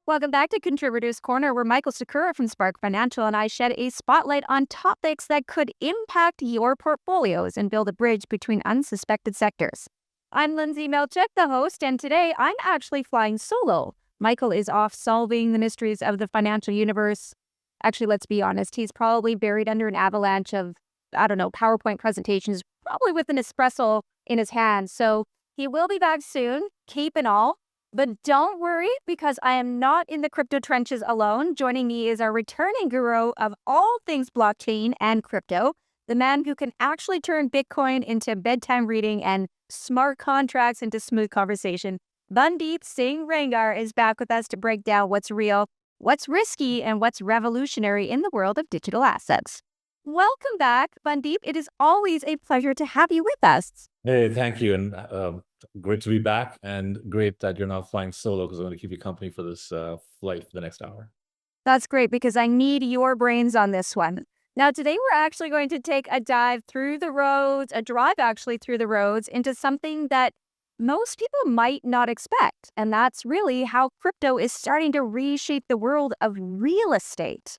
Welcome back to Contributors Corner, where Michael Sakura from Spark Financial and I shed a spotlight on topics that could impact your portfolios and build a bridge between unsuspected sectors. I'm Lindsay Melchick, the host, and today I'm actually flying solo. Michael is off solving the mysteries of the financial universe. Actually, let's be honest, he's probably buried under an avalanche of, PowerPoint presentations, probably with an espresso in his hand. So he will be back soon, cape and all. But don't worry, because I am not in the crypto trenches alone. Joining me is our returning guru of all things blockchain and crypto, the man who can actually turn Bitcoin into bedtime reading and smart contracts into smooth conversation. Bundeep Singh Rangar is back with us to break down what's real, what's risky, and what's revolutionary in the world of digital assets. Welcome back, Bundeep. It is always a pleasure to have you with us. Hey, thank you. And great to be back, and great that you're not flying solo, because I'm going to keep you company for this flight for the next hour. That's great, because I need your brains on this one. Now, today we're actually going to take a drive through the roads into something that most people might not expect. And that's really how crypto is starting to reshape the world of real estate.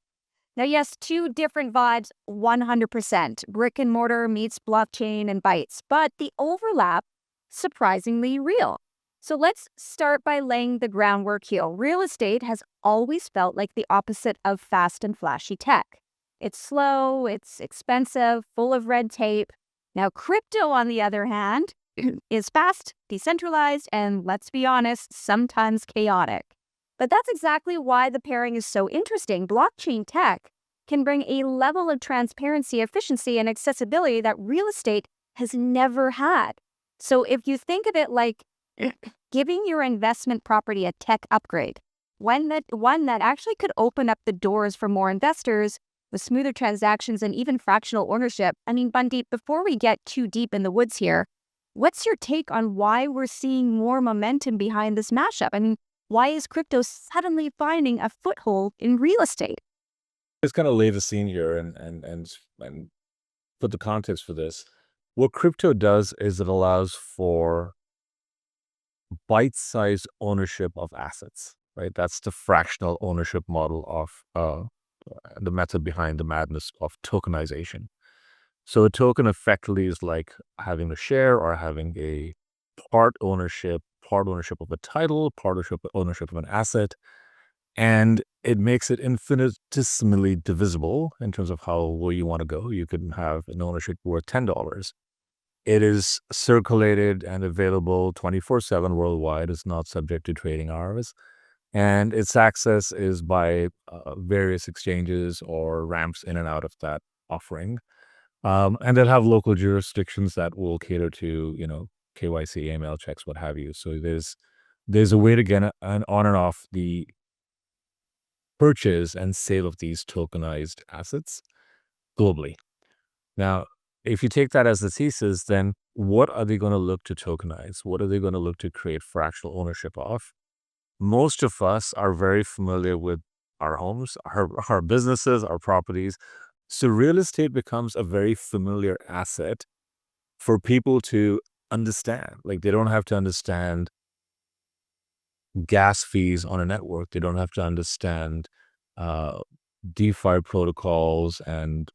Now, yes, two different vibes, 100%. Brick and mortar meets blockchain and bytes, but the overlap, surprisingly real. So let's start by laying the groundwork here. Real estate has always felt like the opposite of fast and flashy tech. It's slow, it's expensive, full of red tape. Now, crypto, on the other hand, is fast, decentralized, and let's be honest, sometimes chaotic. But that's exactly why the pairing is so interesting. Blockchain tech can bring a level of transparency, efficiency, and accessibility that real estate has never had. So if you think of it like giving your investment property a tech upgrade, one that actually could open up the doors for more investors with smoother transactions and even fractional ownership. I mean, Bundeep, before we get too deep in the woods here, what's your take on why we're seeing more momentum behind this mashup? I mean, why is crypto suddenly finding a foothold in real estate? Just kind of lay the scene here and put the context for this. What crypto does is it allows for bite-sized ownership of assets, right? That's the fractional ownership model of the method behind the madness of tokenization. So a token effectively is like having a share or having a part ownership of a title, part ownership of an asset, and it makes it infinitesimally divisible in terms of where you want to go. You could have an ownership worth $10. It is circulated and available 24/7 worldwide. It's not subject to trading hours. And its access is by various exchanges or ramps in and out of that offering. And they'll have local jurisdictions that will cater to, KYC, AML checks, what have you. So there's a way to get on and off the purchase and sale of these tokenized assets globally. Now, if you take that as the thesis, then what are they going to look to tokenize? What are they going to look to create fractional ownership of? Most of us are very familiar with our homes, our businesses, our properties. So real estate becomes a very familiar asset for people to understand. Like, they don't have to understand gas fees on a network. They don't have to understand DeFi protocols and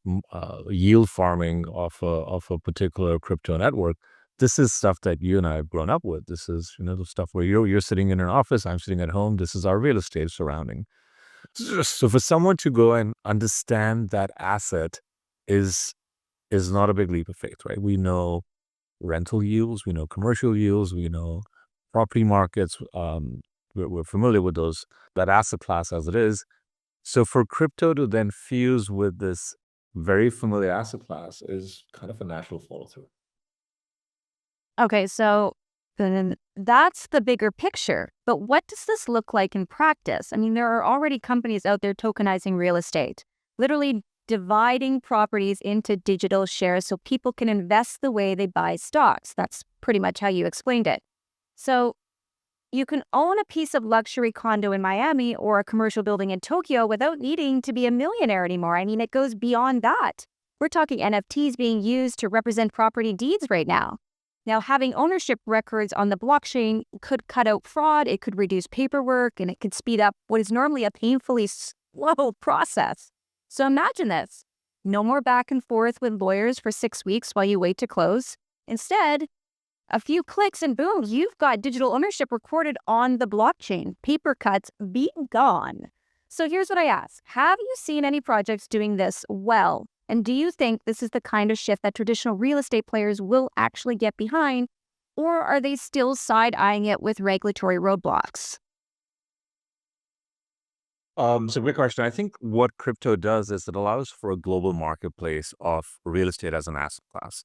yield farming of a particular crypto network. This is stuff that you and I have grown up with. This is, the stuff where you're sitting in an office, I'm sitting at home. This is our real estate surrounding. So for someone to go and understand that asset is not a big leap of faith, right? We know rental yields, we know commercial yields, we know property markets. We're familiar with that asset class as it is. So for crypto to then fuse with this very familiar asset class is kind of a natural follow through. Okay, so then that's the bigger picture. But what does this look like in practice? I mean, there are already companies out there tokenizing real estate, literally dividing properties into digital shares so people can invest the way they buy stocks. That's pretty much how you explained it. So you can own a piece of luxury condo in Miami or a commercial building in Tokyo without needing to be a millionaire anymore. I mean, it goes beyond that. We're talking NFTs being used to represent property deeds right now. Now, having ownership records on the blockchain could cut out fraud, it could reduce paperwork, and it could speed up what is normally a painfully slow process. So imagine this. No more back and forth with lawyers for 6 weeks while you wait to close. Instead, a few clicks and boom, you've got digital ownership recorded on the blockchain. Paper cuts be gone. So here's what I ask. Have you seen any projects doing this well? And do you think this is the kind of shift that traditional real estate players will actually get behind? Or are they still side-eyeing it with regulatory roadblocks? So great question. I think what crypto does is it allows for a global marketplace of real estate as an asset class.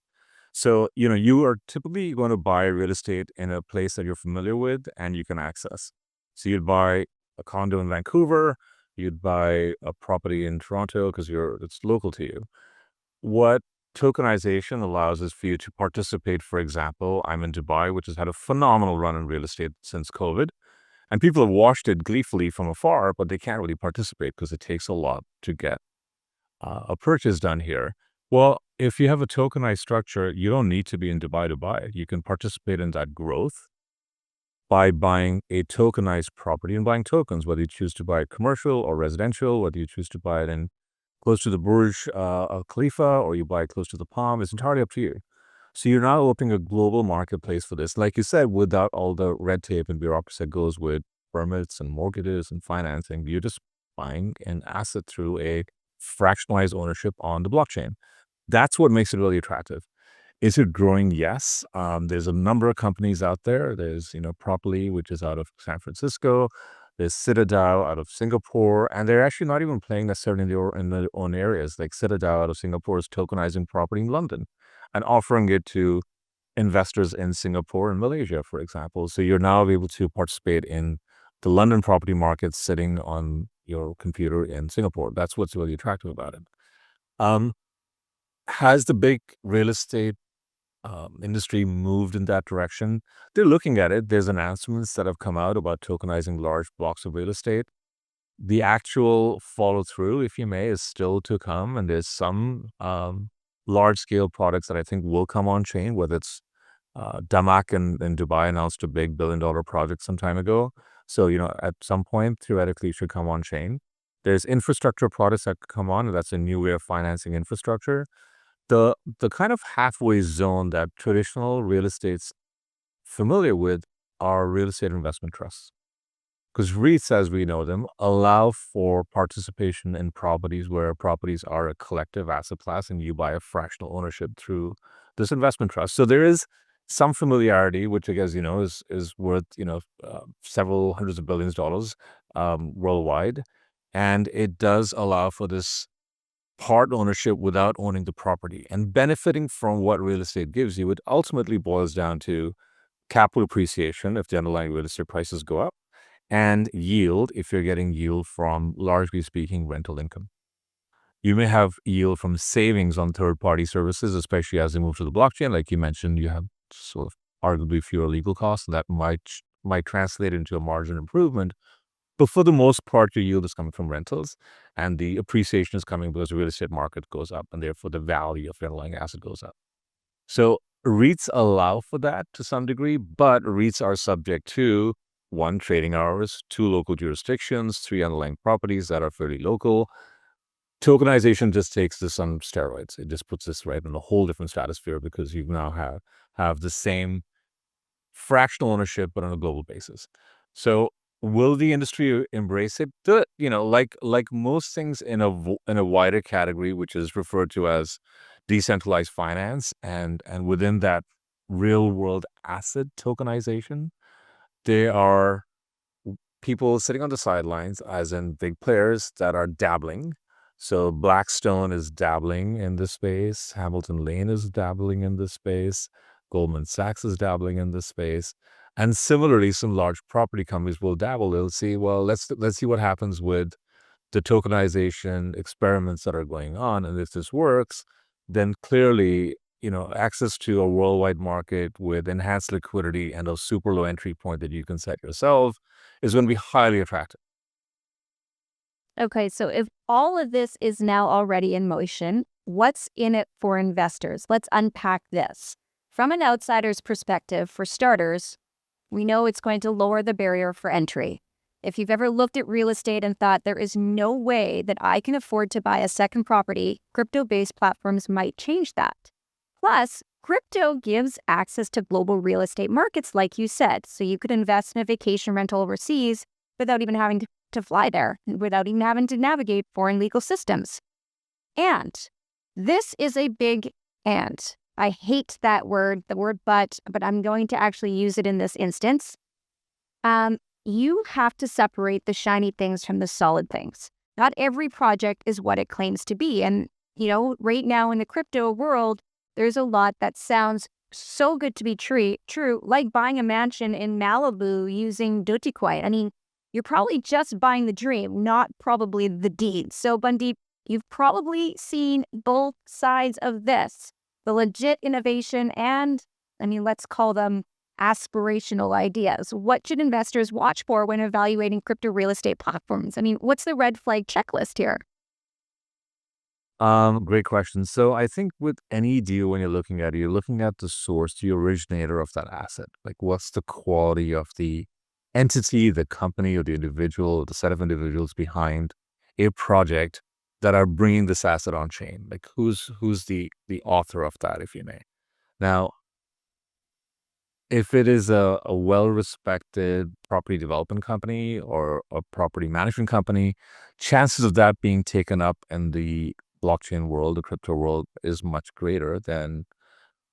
So, you are typically going to buy real estate in a place that you're familiar with and you can access. So you'd buy a condo in Vancouver, you'd buy a property in Toronto because it's local to you. What tokenization allows is for you to participate. For example, I'm in Dubai, which has had a phenomenal run in real estate since COVID. And people have watched it gleefully from afar, but they can't really participate because it takes a lot to get a purchase done here. Well, if you have a tokenized structure, you don't need to be in Dubai to buy it. You can participate in that growth by buying a tokenized property and buying tokens, whether you choose to buy it commercial or residential, whether you choose to buy it in close to the Burj Al Khalifa or you buy it close to the Palm. It's entirely up to you. So you're now opening a global marketplace for this, like you said, without all the red tape and bureaucracy that goes with permits and mortgages and financing. You're just buying an asset through a fractionalized ownership on the blockchain. That's what makes it really attractive. Is it growing? Yes. There's a number of companies out there. There's, Properly, which is out of San Francisco. There's Citadel out of Singapore, and they're actually not even playing necessarily in their own areas. Like Citadel out of Singapore is tokenizing property in London and offering it to investors in Singapore and Malaysia, for example. So you're now able to participate in the London property market sitting on your computer in Singapore. That's what's really attractive about it. Um, has the big real estate industry moved in that direction? They're looking at it. There's announcements that have come out about tokenizing large blocks of real estate. The actual follow through, if you may, is still to come. And there's some large scale products that I think will come on chain, whether it's Damak in Dubai announced a big $1 billion project some time ago. So, at some point, theoretically, it should come on chain. There's infrastructure products that could come on, and that's a new way of financing infrastructure. The kind of halfway zone that traditional real estate's familiar with are real estate investment trusts. Because REITs, as we know them, allow for participation in properties where properties are a collective asset class and you buy a fractional ownership through this investment trust. So there is some familiarity, which I guess, is worth, several hundreds of billions of dollars worldwide. And it does allow for this part ownership without owning the property and benefiting from what real estate gives you. It ultimately boils down to capital appreciation if the underlying real estate prices go up, and yield if you're getting yield from, largely speaking, rental income. You may have yield from savings on third-party services, especially as they move to the blockchain. Like you mentioned, you have sort of arguably fewer legal costs, and that might translate into a margin improvement. But for the most part, your yield is coming from rentals, and the appreciation is coming because the real estate market goes up, and therefore the value of the underlying asset goes up. So REITs allow for that to some degree, but REITs are subject to one, trading hours, two, local jurisdictions, three, underlying properties that are fairly local. Tokenization just takes this on steroids. It just puts this right in a whole different stratosphere because you now have the same fractional ownership, but on a global basis. So will the industry embrace it? Like most things in a wider category, which is referred to as decentralized finance, and within that, real world asset tokenization, there are people sitting on the sidelines, as in big players that are dabbling. So Blackstone is dabbling in this space. Hamilton Lane is dabbling in this space. Goldman Sachs is dabbling in this space. And similarly, some large property companies will dabble. They'll see, well, let's see what happens with the tokenization experiments that are going on. And if this works, then clearly, access to a worldwide market with enhanced liquidity and a super low entry point that you can set yourself is going to be highly attractive. Okay, so if all of this is now already in motion, what's in it for investors? Let's unpack this. From an outsider's perspective, for starters, we know it's going to lower the barrier for entry. If you've ever looked at real estate and thought there is no way that I can afford to buy a second property, crypto-based platforms might change that. Plus, crypto gives access to global real estate markets, like you said, so you could invest in a vacation rental overseas without even having to fly there, without even having to navigate foreign legal systems. And this is a big and. I hate that word, the word but I'm going to actually use it in this instance. You have to separate the shiny things from the solid things. Not every project is what it claims to be. And, right now in the crypto world, there's a lot that sounds so good to be true, like buying a mansion in Malibu using Dogecoin. I mean, you're probably just buying the dream, not probably the deed. So, Bundeep, you've probably seen both sides of this. The legit innovation and, let's call them aspirational ideas. What should investors watch for when evaluating crypto real estate platforms? What's the red flag checklist here? Great question. So I think with any deal, when you're looking at it, you're looking at the source, the originator of that asset. Like, what's the quality of the entity, the company, or the individual, the set of individuals behind a project that are bringing this asset on chain? Like, who's the author of that, if you may. Now, if it is a well-respected property development company or a property management company, chances of that being taken up in the blockchain world, the crypto world, is much greater than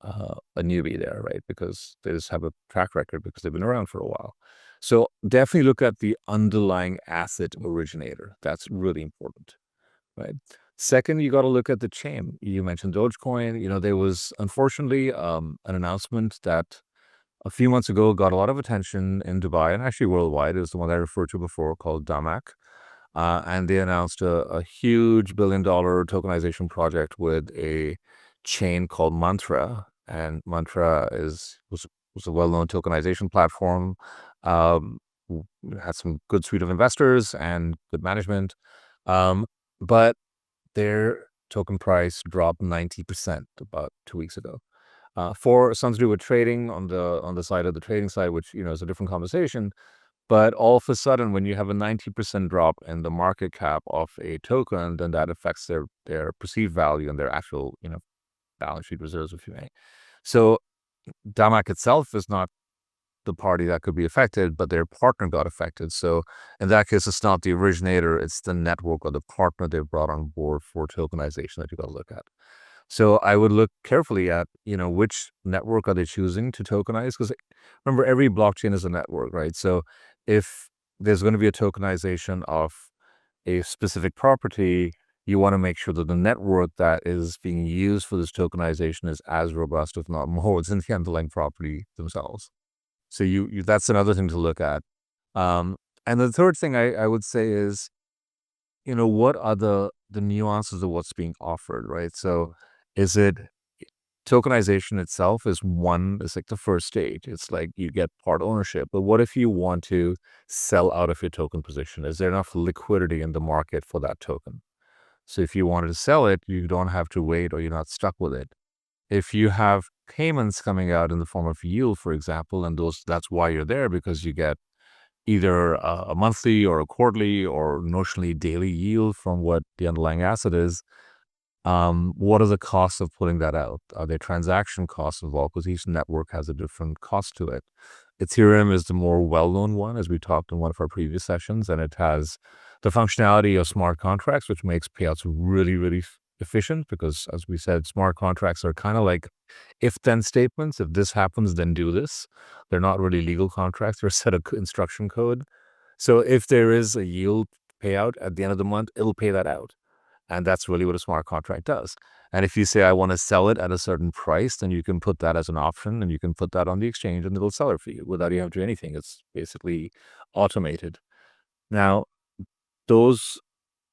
a newbie there, right? Because they just have a track record because they've been around for a while. So definitely look at the underlying asset originator. That's really important, right? Second, you got to look at the chain. You mentioned Dogecoin. There was unfortunately an announcement that a few months ago got a lot of attention in Dubai and actually worldwide. It was the one I referred to before, called Damak. And they announced a huge billion-dollar tokenization project with a chain called Mantra. And Mantra was a well-known tokenization platform. Had some good suite of investors and good management. But their token price dropped 90% about 2 weeks ago. For something to do with trading on the side of the trading side, which is a different conversation. But all of a sudden, when you have a 90% drop in the market cap of a token, then that affects their perceived value and their actual balance sheet reserves, if you may. So Damak itself is not the party that could be affected, but their partner got affected. So in that case, it's not the originator, it's the network or the partner they've brought on board for tokenization that you got to look at. So I would look carefully at, which network are they choosing to tokenize? Because remember, every blockchain is a network, right? So if there's going to be a tokenization of a specific property, you want to make sure that the network that is being used for this tokenization is as robust, if not more, than the underlying property themselves. So that's another thing to look at. And the third thing I would say is, what are the nuances of what's being offered, right? So is it tokenization itself is like the first stage. It's like you get part ownership. But what if you want to sell out of your token position? Is there enough liquidity in the market for that token? So if you wanted to sell it, you don't have to wait or you're not stuck with it. If you have payments coming out in the form of yield, for example, and that's why you're there, because you get either a monthly or a quarterly or notionally daily yield from what the underlying asset is. What are the costs of putting that out? Are there transaction costs involved? Because each network has a different cost to it. Ethereum is the more well-known one, as we talked in one of our previous sessions, and it has the functionality of smart contracts, which makes payouts really, really efficient because, as we said, smart contracts are kind of like if-then statements. If this happens, then do this. They're not really legal contracts. They're a set of instruction code. So if there is a yield payout at the end of the month, it'll pay that out. And that's really what a smart contract does. And if you say, I want to sell it at a certain price, then you can put that as an option and you can put that on the exchange and it'll sell it for you without you having to do anything. It's basically automated. Now, those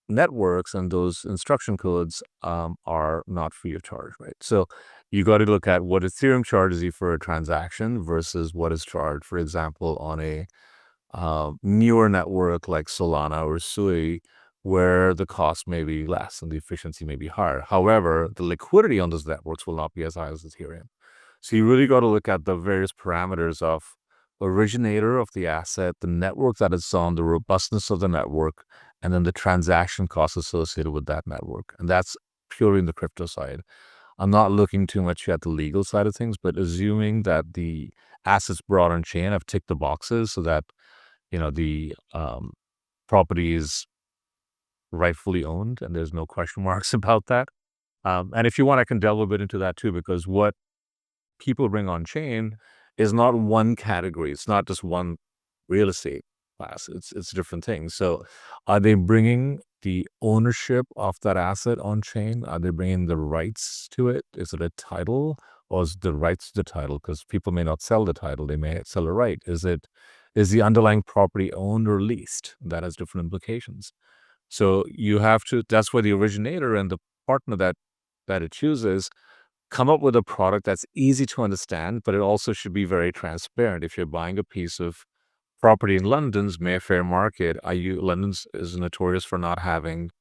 networks and those instruction codes are not free of charge, right? So you got to look at what Ethereum charges you for a transaction versus what is charged, for example, on a newer network like Solana or Sui, where the cost may be less and the efficiency may be higher. However, the liquidity on those networks will not be as high as Ethereum. So you really got to look at the various parameters of originator of the asset, the network that it's on, the robustness of the network, and then the transaction costs associated with that network. And that's purely in the crypto side. I'm not looking too much at the legal side of things, but assuming that the assets brought on chain have ticked the boxes so that, the property is rightfully owned and there's no question marks about that. And if you want, I can delve a bit into that too, because what people bring on chain is not one category. It's not just one real estate class. It's different things. So are they bringing the ownership of that asset on chain? Are they bringing the rights to it? Is it a title, or is it the rights to the title? Because people may not sell the title. They may sell a right. Is the underlying property owned or leased? That has different implications. So you have to, that's where the originator and the partner that it chooses come up with a product that's easy to understand, but it also should be very transparent. If you're buying a piece of property in London's Mayfair market, London's is notorious for not having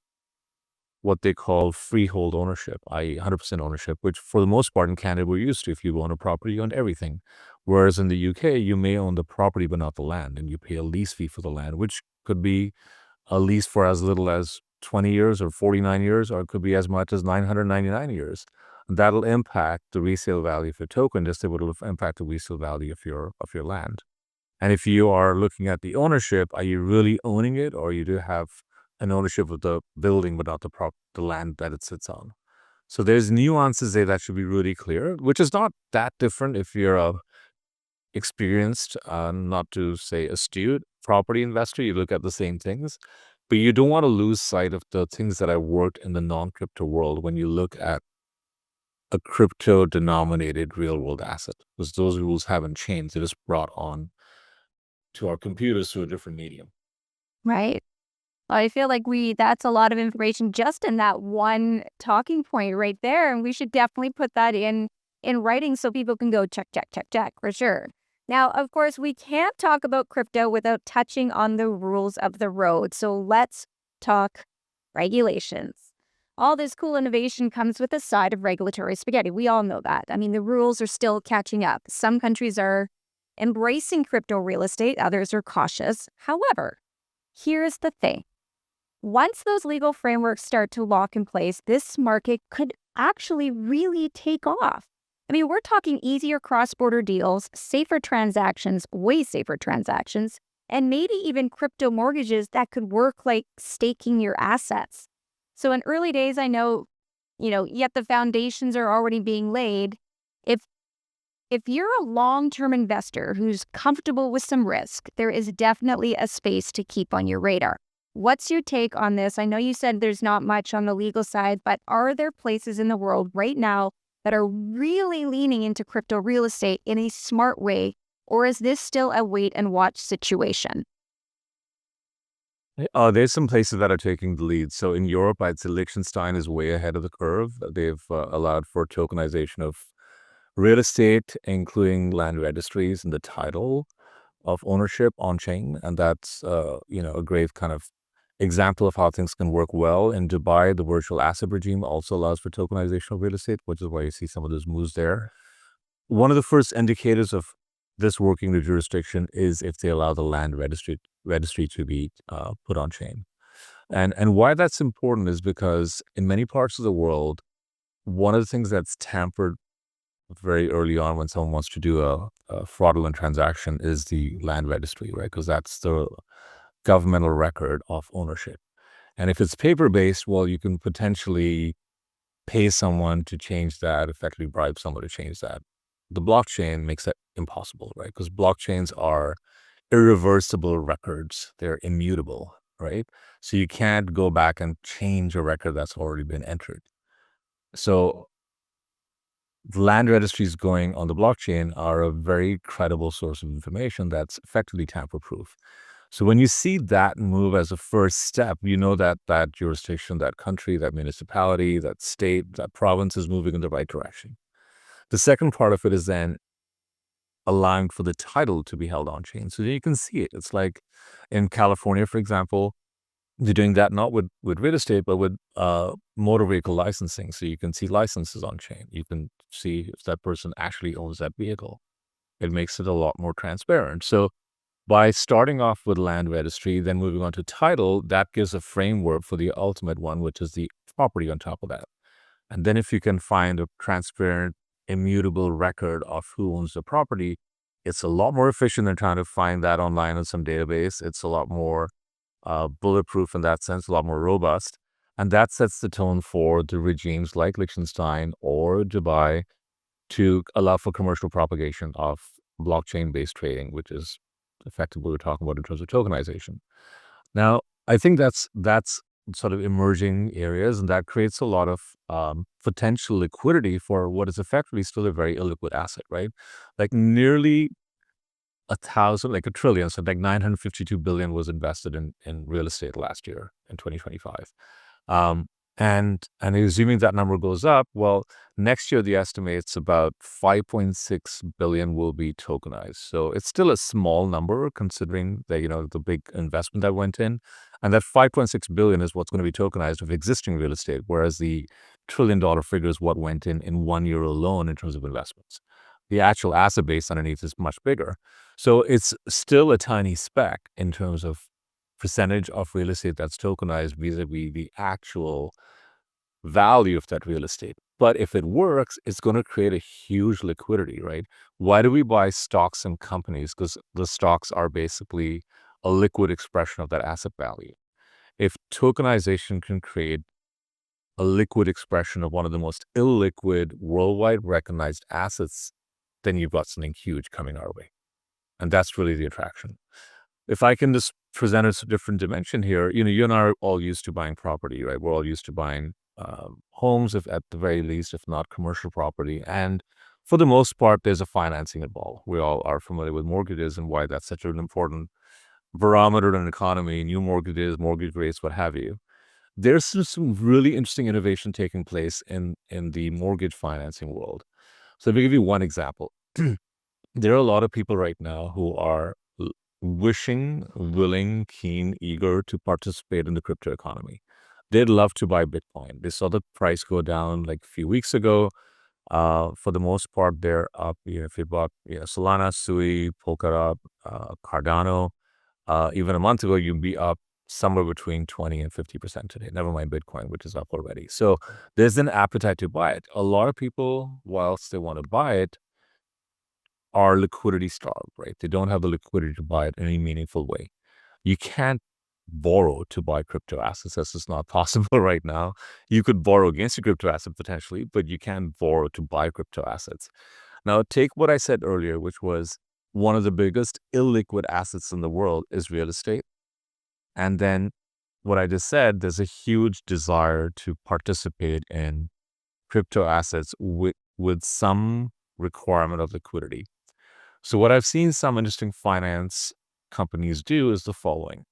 what they call freehold ownership, i.e. 100% ownership, which for the most part in Canada we're used to. If you own a property, you own everything. Whereas in the UK, you may own the property but not the land, and you pay a lease fee for the land, which could be a lease for as little as 20 years or 49 years, or it could be as much as 999 years. That'll impact the resale value of your token, just as it will impact the resale value of your land. And if you are looking at the ownership, are you really owning it, or you do have an ownership of the building but not the land that it sits on? So there's nuances there that should be really clear, which is not that different if you're a experienced, not to say astute property investor. You look at the same things, but you don't want to lose sight of the things that have worked in the non-crypto world when you look at a crypto denominated real world asset, because those rules haven't changed. They're just brought on to our computers through a different medium. Right. I feel like that's a lot of information just in that one talking point right there. And we should definitely put that in writing so people can go check, check, check, check for sure. Now, of course, we can't talk about crypto without touching on the rules of the road. So let's talk regulations. All this cool innovation comes with a side of regulatory spaghetti. We all know that. I mean, the rules are still catching up. Some countries are embracing crypto real estate, others are cautious. However, here's the thing. Once those legal frameworks start to lock in place, this market could actually really take off. I mean, we're talking easier cross-border deals, safer transactions, way safer transactions, and maybe even crypto mortgages that could work like staking your assets. So in early days, I know, yet the foundations are already being laid. If you're a long-term investor who's comfortable with some risk, there is definitely a space to keep on your radar. What's your take on this? I know you said there's not much on the legal side, but are there places in the world right now that are really leaning into crypto real estate in a smart way, or is this still a wait and watch situation? There's some places that are taking the lead. So in Europe, I'd say Liechtenstein is way ahead of the curve. They've allowed for tokenization of real estate, including land registries and the title of ownership on chain. And that's, a great kind of example of how things can work well. In Dubai, the virtual asset regime also allows for tokenization of real estate, which is why you see some of those moves there. One of the first indicators of this working in the jurisdiction is if they allow the land registry to be put on chain. And why that's important is because in many parts of the world, one of the things that's tampered very early on when someone wants to do a fraudulent transaction is the land registry, right? Because that's the governmental record of ownership. And if it's paper-based, well, you can potentially pay someone to change that, effectively bribe someone to change that. The blockchain makes that impossible, right? Because blockchains are irreversible records. They're immutable, right? So you can't go back and change a record that's already been entered. So the land registries going on the blockchain are a very credible source of information that's effectively tamper-proof. So when you see that move as a first step, you know that that jurisdiction, that country, that municipality, that state, that province is moving in the right direction. The second part of it is then allowing for the title to be held on chain. So you can see it. It's like in California, for example, They're doing that not with real estate, but with motor vehicle licensing. So you can see licenses on chain. You can see if that person actually owns that vehicle. It makes it a lot more transparent. So by starting off with land registry, then moving on to title, that gives a framework for the ultimate one, which is the property on top of that. And then if you can find a transparent, immutable record of who owns the property, it's a lot more efficient than trying to find that online in some database. It's a lot more bulletproof in that sense, a lot more robust. And that sets the tone for the regimes like Liechtenstein or Dubai to allow for commercial propagation of blockchain-based trading, which is effectively what we're talking about in terms of tokenization. Now, I think that's sort of emerging areas, and that creates a lot of potential liquidity for what is effectively still a very illiquid asset, right? Like nearly 1,000, like a trillion, so like 952 billion was invested in real estate last year in 2025. Um, and assuming that number goes up, well, next year the estimates about 5.6 billion will be tokenized. So it's still a small number considering the the big investment that went in, and that 5.6 billion is what's going to be tokenized of existing real estate, whereas the $1 trillion figure is what went in 1 year alone in terms of investments. The actual asset base underneath is much bigger. So it's still a tiny speck in terms of percentage of real estate that's tokenized vis-a-vis the actual value of that real estate. But if it works, it's going to create a huge liquidity, right? Why do we buy stocks and companies? Because the stocks are basically a liquid expression of that asset value. If tokenization can create a liquid expression of one of the most illiquid, worldwide recognized assets, then you've got something huge coming our way. And that's really the attraction. If I can just present a different dimension here, you and I are all used to buying property, right? We're all used to buying homes, if at the very least, if not commercial property. And for the most part, there's a financing involved. We all are familiar with mortgages and why that's such an important barometer in an economy, new mortgages, mortgage rates, what have you. There's some really interesting innovation taking place in the mortgage financing world. So let me give you one example. There are a lot of people right now who are wishing, willing, keen, eager to participate in the crypto economy. They'd love to buy Bitcoin. They saw the price go down like a few weeks ago. For the most part, they're up. If you bought Solana, Sui, Polkadot, Cardano, even a month ago, you'd be up somewhere between 20 and 50% today. Never mind Bitcoin, which is up already. So there's an appetite to buy it. A lot of people, whilst they want to buy it, are liquidity starved, right? They don't have the liquidity to buy it in any meaningful way. You can't borrow to buy crypto assets. That's just not possible right now. You could borrow against a crypto asset potentially, but you can't borrow to buy crypto assets. Now, take what I said earlier, which was one of the biggest illiquid assets in the world is real estate. And then what I just said, there's a huge desire to participate in crypto assets with some requirement of liquidity. So what I've seen some interesting finance companies do is the following.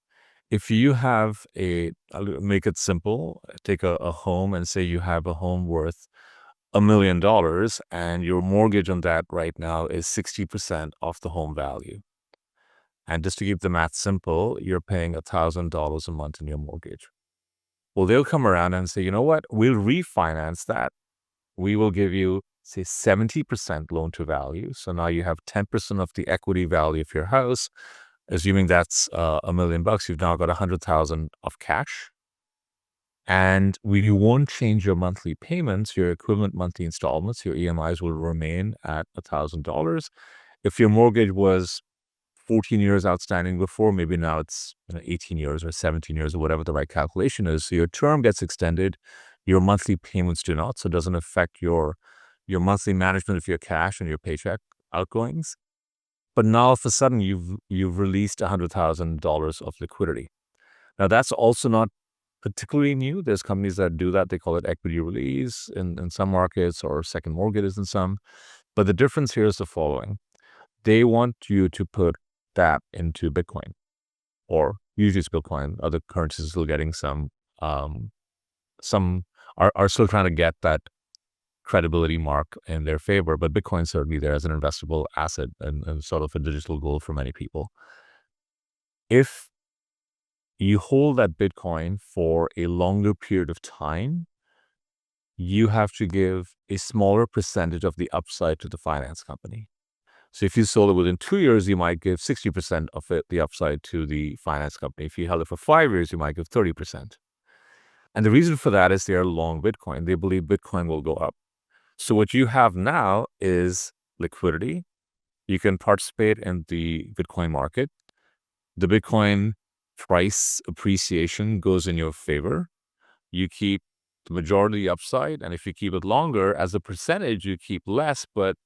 If you have I'll make it simple, take a home and say you have a home worth $1 million and your mortgage on that right now is 60% of the home value. And just to keep the math simple, you're paying $1,000 a month in your mortgage. Well, they'll come around and say, you know what, we'll refinance that. We will give you, say, 70% loan to value. So now you have 10% of the equity value of your house. Assuming that's $1 million, you've now got 100,000 of cash. And you won't change your monthly payments, your equivalent monthly installments, your EMIs will remain at $1,000. If your mortgage was 14 years outstanding before, maybe now it's 18 years or 17 years or whatever the right calculation is. So your term gets extended, your monthly payments do not. So it doesn't affect your monthly management of your cash and your paycheck outgoings. But now all of a sudden you've released $100,000 of liquidity. Now that's also not particularly new. There's companies that do that. They call it equity release in some markets or second mortgages in some. But the difference here is the following. They want you to put that into Bitcoin, or usually it's Bitcoin. Other currencies are still getting some are still trying to get that credibility mark in their favor, but Bitcoin's certainly there as an investable asset and sort of a digital gold for many people. If you hold that Bitcoin for a longer period of time, you have to give a smaller percentage of the upside to the finance company. So if you sold it within 2 years, you might give 60% of it, the upside, to the finance company. If you held it for 5 years, you might give 30%. And the reason for that is they are long Bitcoin. They believe Bitcoin will go up. So what you have now is liquidity. You can participate in the Bitcoin market. The Bitcoin price appreciation goes in your favor. You keep the majority upside, and if you keep it longer, as a percentage, you keep less, but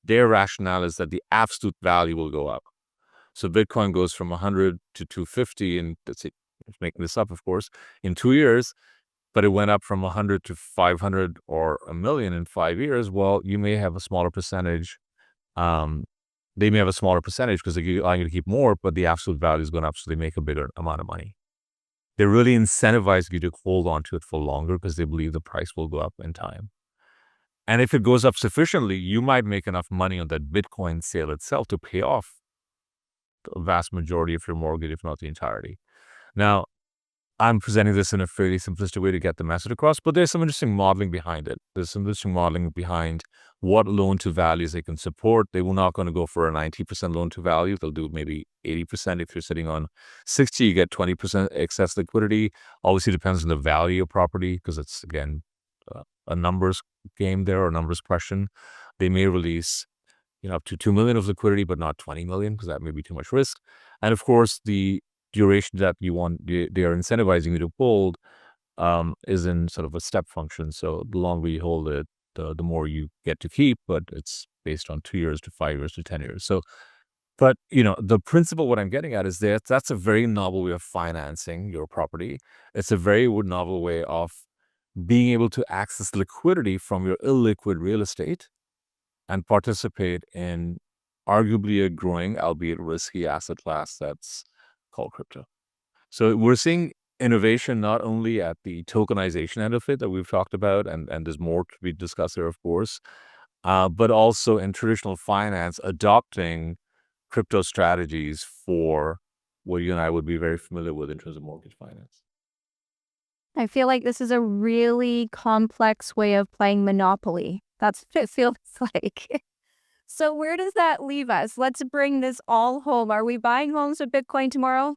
their rationale is that the absolute value will go up. So Bitcoin goes from 100 to 250, and that's it, making this up, of course, in 2 years, but it went up from 100 to 500 or a million in 5 years. Well, you may have a smaller percentage. They may have a smaller percentage because they're allowing you to keep more, but the absolute value is going to absolutely make a bigger amount of money. They're really incentivizing you to hold on to it for longer because they believe the price will go up in time. And if it goes up sufficiently, you might make enough money on that Bitcoin sale itself to pay off the vast majority of your mortgage, if not the entirety. Now, I'm presenting this in a fairly simplistic way to get the message across, but there's some interesting modeling behind it. There's some interesting modeling behind what loan to values they can support. They will not going to go for a 90% loan to value. They'll do maybe 80%. If you're sitting on 60, you get 20% excess liquidity. Obviously, depends on the value of property because it's, again, a numbers game there or numbers question. They may release up to 2 million of liquidity, but not 20 million because that may be too much risk. And of course, the duration that you want, they are incentivizing you to hold is in sort of a step function. So the longer you hold it, the more you get to keep, but it's based on 2 years to 5 years to 10 years. So, but the principle, what I'm getting at is that's a very novel way of financing your property. It's a very novel way of being able to access liquidity from your illiquid real estate and participate in arguably a growing, albeit risky, asset class that's called crypto. So we're seeing innovation not only at the tokenization end of it that we've talked about, and there's more to be discussed there, of course, but also in traditional finance, adopting crypto strategies for what you and I would be very familiar with in terms of mortgage finance. I feel like this is a really complex way of playing Monopoly. That's what it feels like. So where does that leave us? Let's bring this all home. Are we buying homes with Bitcoin tomorrow?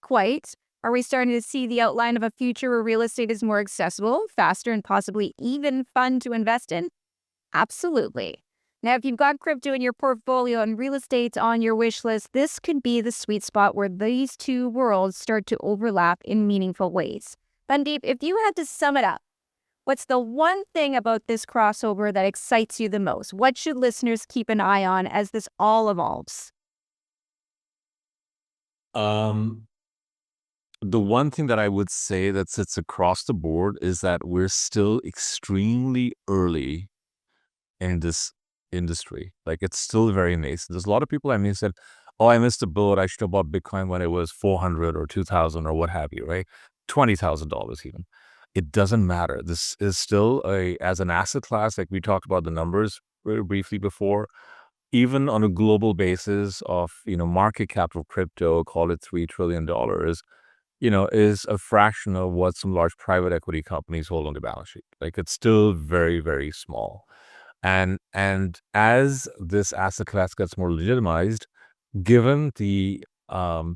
Quite. Are we starting to see the outline of a future where real estate is more accessible, faster, and possibly even fun to invest in? Absolutely. Now, if you've got crypto in your portfolio and real estate on your wish list, this could be the sweet spot where these two worlds start to overlap in meaningful ways. Bundeep, if you had to sum it up, what's the one thing about this crossover that excites you the most? What should listeners keep an eye on as this all evolves? The one thing that I would say that sits across the board is that we're still extremely early in this industry. Like, it's still very nascent. There's a lot of people said, oh, I missed the boat. I should have bought Bitcoin when it was 400 or 2,000 or what have you, right? $20,000 even. It doesn't matter. This is still as an asset class, like we talked about the numbers very briefly before, even on a global basis of, market cap of crypto, call it $3 trillion, is a fraction of what some large private equity companies hold on the balance sheet. Like, it's still very, very small. And as this asset class gets more legitimized, given the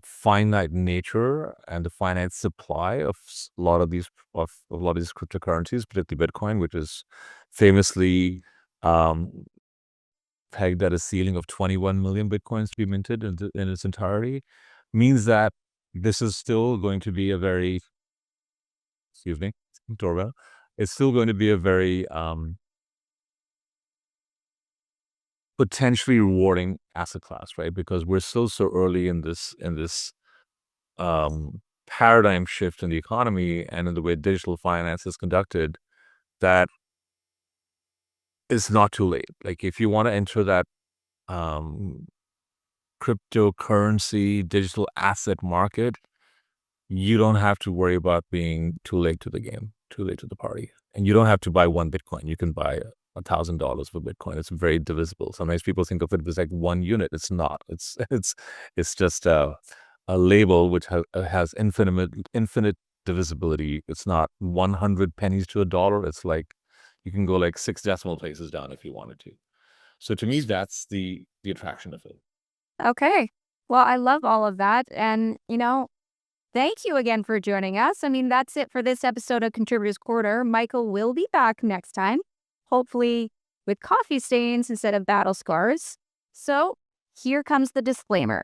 finite nature and the finite supply of a lot of these cryptocurrencies, particularly Bitcoin, which is famously pegged at a ceiling of 21 million Bitcoins to be minted in its entirety, means that this is still going to be a very, excuse me, doorbell. It's still going to be a very potentially rewarding asset class, right? Because we're still so early in this paradigm shift in the economy and in the way digital finance is conducted, that it's not too late. Like, if you want to enter that cryptocurrency digital asset market, you don't have to worry about being too late to the game, too late to the party. And you don't have to buy one Bitcoin. You can buy $1,000 for Bitcoin. It's very divisible. Sometimes people think of it as like one unit. It's not. It's just a label which has infinite divisibility. It's not 100 pennies to a dollar. It's like you can go like 6 decimal places down if you wanted to. So to me, that's the attraction of it. Okay. Well, I love all of that. And, thank you again for joining us. I mean, that's it for this episode of Contributors Quarter. Michael will be back next time, hopefully with coffee stains instead of battle scars. So here comes the disclaimer.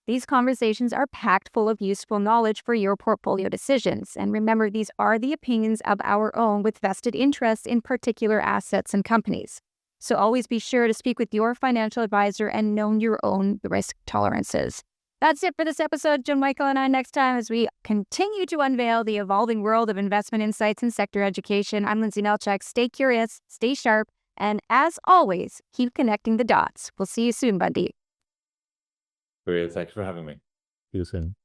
These conversations are packed full of useful knowledge for your portfolio decisions. And remember, these are the opinions of our own with vested interests in particular assets and companies. So always be sure to speak with your financial advisor and know your own risk tolerances. That's it for this episode. Join Michael and I next time as we continue to unveil the evolving world of investment insights and sector education. I'm Lindsay Nelchak. Stay curious, stay sharp, and as always, keep connecting the dots. We'll see you soon, Bundeep. Great. Thanks for having me. See you soon.